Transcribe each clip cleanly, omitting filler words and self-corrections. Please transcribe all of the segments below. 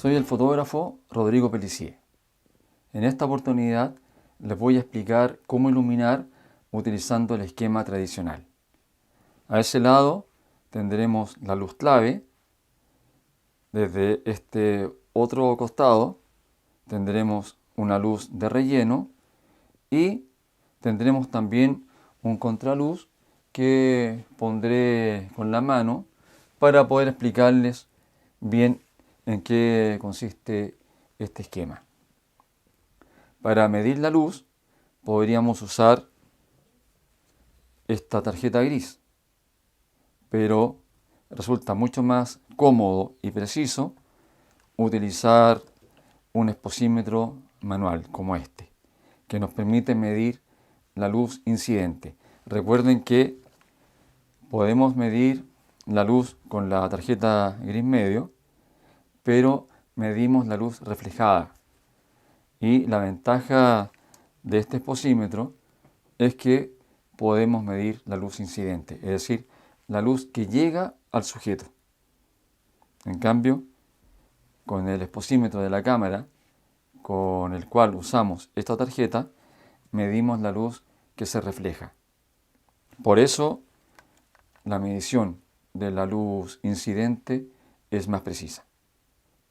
Soy el fotógrafo Rodrigo Pellissier. En esta oportunidad les voy a explicar cómo iluminar utilizando el esquema tradicional. A ese lado tendremos la luz clave. Desde este otro costado tendremos una luz de relleno y tendremos también un contraluz que pondré con la mano para poder explicarles bien en qué consiste este esquema. Para medir la luz podríamos usar esta tarjeta gris, pero resulta mucho más cómodo y preciso utilizar un exposímetro manual como este, que nos permite medir la luz incidente. Recuerden que podemos medir la luz con la tarjeta gris medio, pero medimos la luz reflejada. Y la ventaja de este exposímetro es que podemos medir la luz incidente, es decir, la luz que llega al sujeto. En cambio, con el exposímetro de la cámara, con el cual usamos esta tarjeta, medimos la luz que se refleja. Por eso, la medición de la luz incidente es más precisa.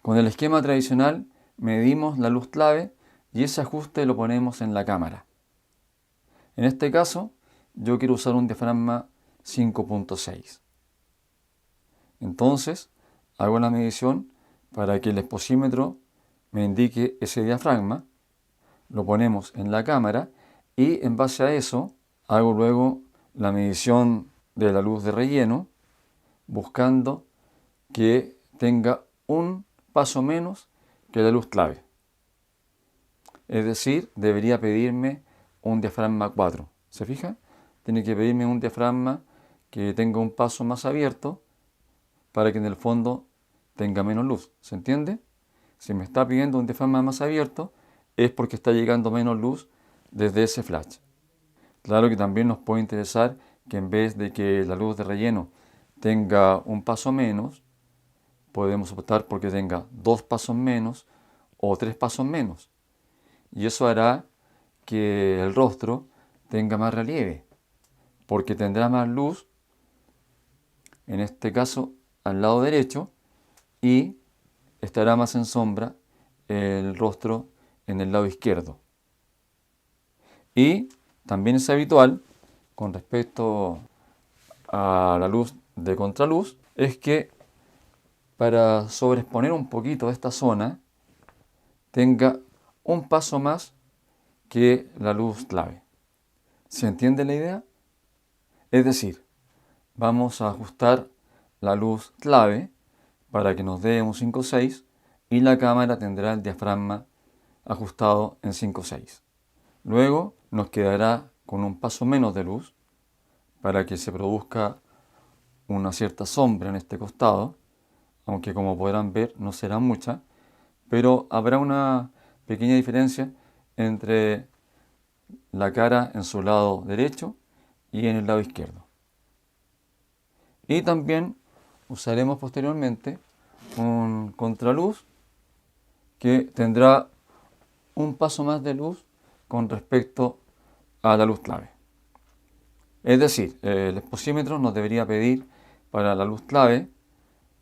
Con el esquema tradicional, medimos la luz clave y ese ajuste lo ponemos en la cámara. En este caso, yo quiero usar un diafragma 5.6. Entonces, hago la medición para que el exposímetro me indique ese diafragma, lo ponemos en la cámara y en base a eso hago luego la medición de la luz de relleno, buscando que tenga un paso menos que la luz clave. Es decir, debería pedirme un diafragma 4. ¿Se fija? Tiene que pedirme un diafragma que tenga un paso más abierto para que en el fondo tenga menos luz. ¿Se entiende? Si me está pidiendo un diafragma más abierto es porque está llegando menos luz desde ese flash. Claro que también nos puede interesar que en vez de que la luz de relleno tenga un paso menos, podemos optar porque tenga 2 pasos menos o 3 pasos menos. Y eso hará que el rostro tenga más relieve, porque tendrá más luz, en este caso al lado derecho, y estará más en sombra el rostro en el lado izquierdo. Y también es habitual, con respecto a la luz de contraluz, es que para sobreexponer un poquito esta zona, tenga un paso más que la luz clave. ¿Se entiende la idea? Es decir, vamos a ajustar la luz clave para que nos dé un 5.6 y la cámara tendrá el diafragma ajustado en 5.6. Luego nos quedará con un paso menos de luz para que se produzca una cierta sombra en este costado, aunque como podrán ver no será mucha, pero habrá una pequeña diferencia entre la cara en su lado derecho y en el lado izquierdo. Y también usaremos posteriormente un contraluz que tendrá un paso más de luz con respecto a la luz clave. Es decir, el exposímetro nos debería pedir para la luz clave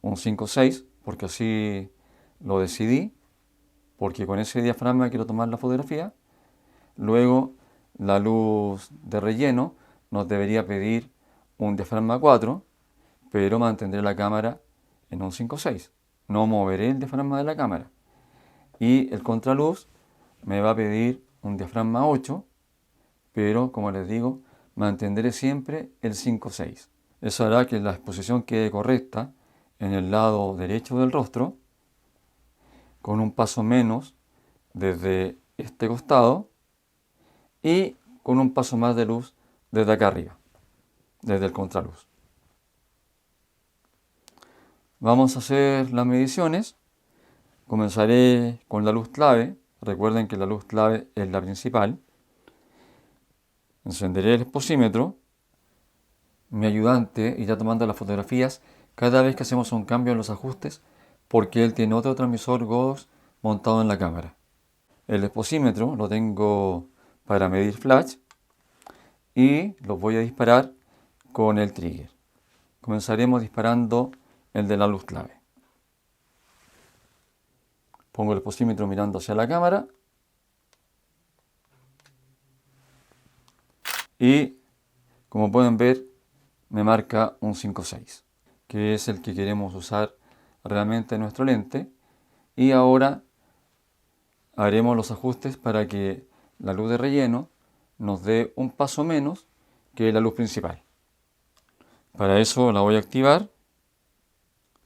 un 5.6, porque así lo decidí, porque con ese diafragma quiero tomar la fotografía. Luego, la luz de relleno nos debería pedir un diafragma 4, pero mantendré la cámara en un 5.6. No moveré el diafragma de la cámara. Y el contraluz me va a pedir un diafragma 8, pero como les digo, mantendré siempre el 5.6. Eso hará que la exposición quede correcta en el lado derecho del rostro, con un paso menos desde este costado y con un paso más de luz desde acá arriba, desde el contraluz. Vamos a hacer las mediciones. Comenzaré con la luz clave. Recuerden que la luz clave es la principal. Encenderé el exposímetro. Mi ayudante irá tomando las fotografías cada vez que hacemos un cambio en los ajustes porque él tiene otro transmisor Godox montado en la cámara. El exposímetro lo tengo para medir flash y lo voy a disparar con el trigger. Comenzaremos disparando el de la luz clave. Pongo el exposímetro mirando hacia la cámara y, como pueden ver, me marca un 5.6, que es el que queremos usar realmente en nuestro lente. Y ahora haremos los ajustes para que la luz de relleno nos dé un paso menos que la luz principal. Para eso la voy a activar.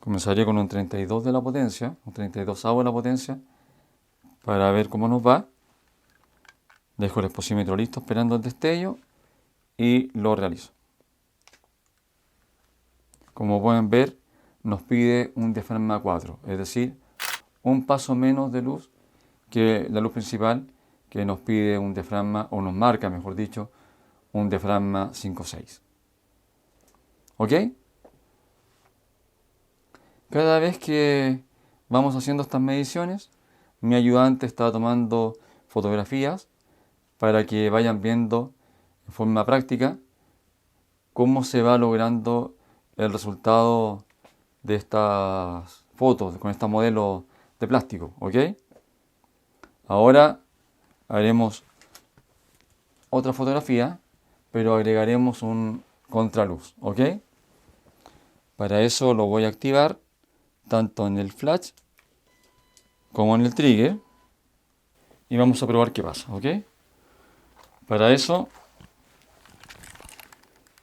Comenzaría con un 32 de la potencia, un 32avo de la potencia, para ver cómo nos va. Dejo el exposímetro listo esperando el destello y lo realizo. Como pueden ver, nos pide un diafragma 4, es decir, un paso menos de luz que la luz principal, que nos pide un diafragma, o nos marca, mejor dicho, un diafragma 5.6. ¿Ok? Cada vez que vamos haciendo estas mediciones, mi ayudante está tomando fotografías para que vayan viendo en forma práctica cómo se va logrando el resultado de estas fotos con estos modelos de plástico, ¿ok? Ahora haremos otra fotografía, pero agregaremos un contraluz, ¿ok? Para eso lo voy a activar tanto en el flash como en el trigger y vamos a probar qué pasa, ¿ok? Para eso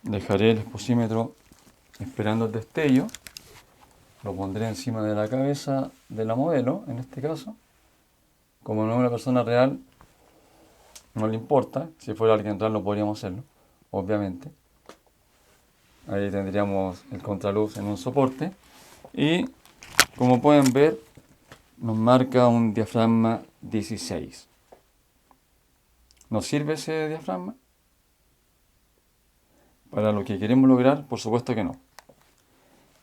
dejaré el exposímetro esperando el destello, lo pondré encima de la cabeza de la modelo, en este caso. Como no es una persona real, no le importa. Si fuera alguien real no podríamos hacerlo, obviamente. Ahí tendríamos el contraluz en un soporte. Y como pueden ver, nos marca un diafragma 16. ¿Nos sirve ese diafragma? Para lo que queremos lograr, por supuesto que no.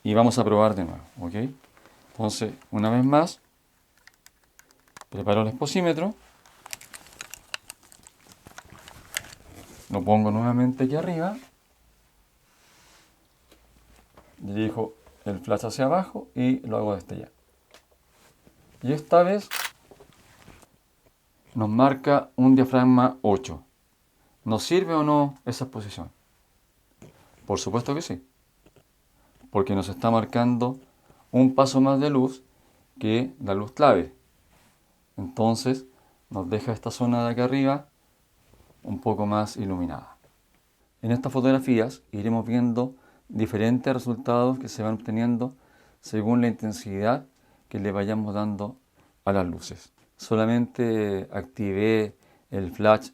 Y vamos a probar de nuevo, ¿ok? Entonces, una vez más, preparo el exposímetro. Lo pongo nuevamente aquí arriba. Dirijo el flash hacia abajo y lo hago destellar. Y esta vez nos marca un diafragma 8. ¿Nos sirve o no esa exposición? Por supuesto que sí, porque nos está marcando un paso más de luz que la luz clave. Entonces nos deja esta zona de acá arriba un poco más iluminada. En estas fotografías iremos viendo diferentes resultados que se van obteniendo según la intensidad que le vayamos dando a las luces. Solamente activé el flash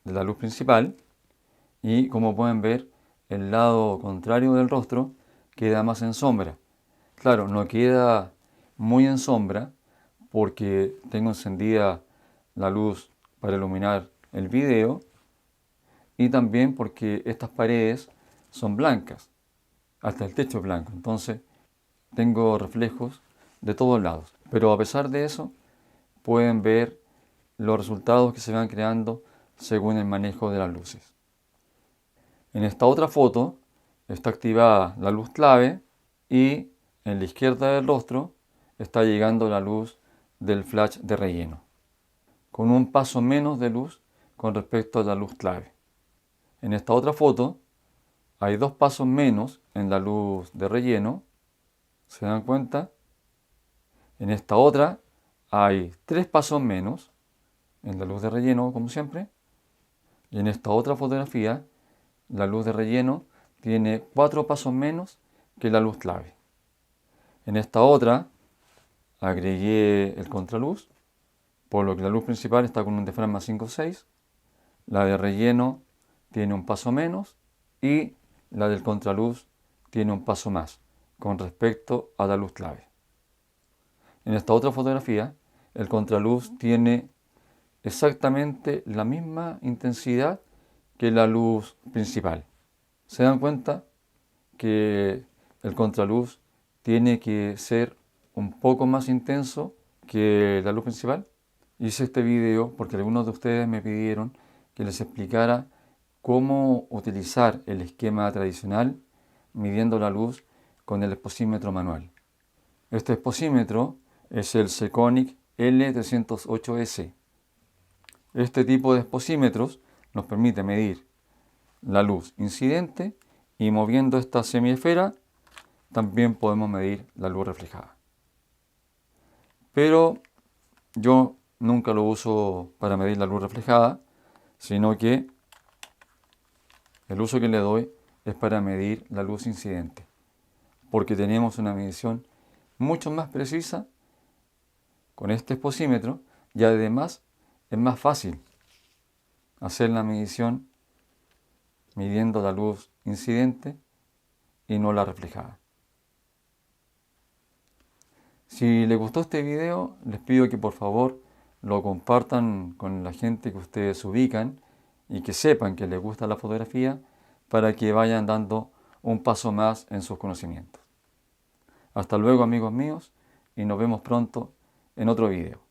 de la luz principal y, como pueden ver, el lado contrario del rostro queda más en sombra. Claro, no queda muy en sombra porque tengo encendida la luz para iluminar el video y también porque estas paredes son blancas, hasta el techo es blanco, entonces tengo reflejos de todos lados. Pero a pesar de eso, pueden ver los resultados que se van creando según el manejo de las luces. En esta otra foto está activada la luz clave y en la izquierda del rostro está llegando la luz del flash de relleno, con un paso menos de luz con respecto a la luz clave. En esta otra foto hay 2 pasos menos en la luz de relleno, ¿se dan cuenta? En esta otra hay 3 pasos menos en la luz de relleno, como siempre. Y en esta otra fotografía, la luz de relleno tiene 4 pasos menos que la luz clave. En esta otra agregué el contraluz, por lo que la luz principal está con un diafragma 5.6, la de relleno tiene un paso menos y la del contraluz tiene un paso más con respecto a la luz clave. En esta otra fotografía, el contraluz tiene exactamente la misma intensidad que la luz principal. ¿Se dan cuenta que el contraluz tiene que ser un poco más intenso que la luz principal. Hice este video porque algunos de ustedes me pidieron que les explicara cómo utilizar el esquema tradicional midiendo la luz con el exposímetro manual. Este exposímetro es el Sekonic L308S. Este tipo de exposímetros nos permite medir la luz incidente y moviendo esta semiesfera también podemos medir la luz reflejada. Pero yo nunca lo uso para medir la luz reflejada, sino que el uso que le doy es para medir la luz incidente, porque tenemos una medición mucho más precisa con este exposímetro y además es más fácil hacer la medición midiendo la luz incidente y no la reflejada. Si les gustó este video, les pido que por favor lo compartan con la gente que ustedes ubican y que sepan que les gusta la fotografía para que vayan dando un paso más en sus conocimientos. Hasta luego, amigos míos, y nos vemos pronto en otro video.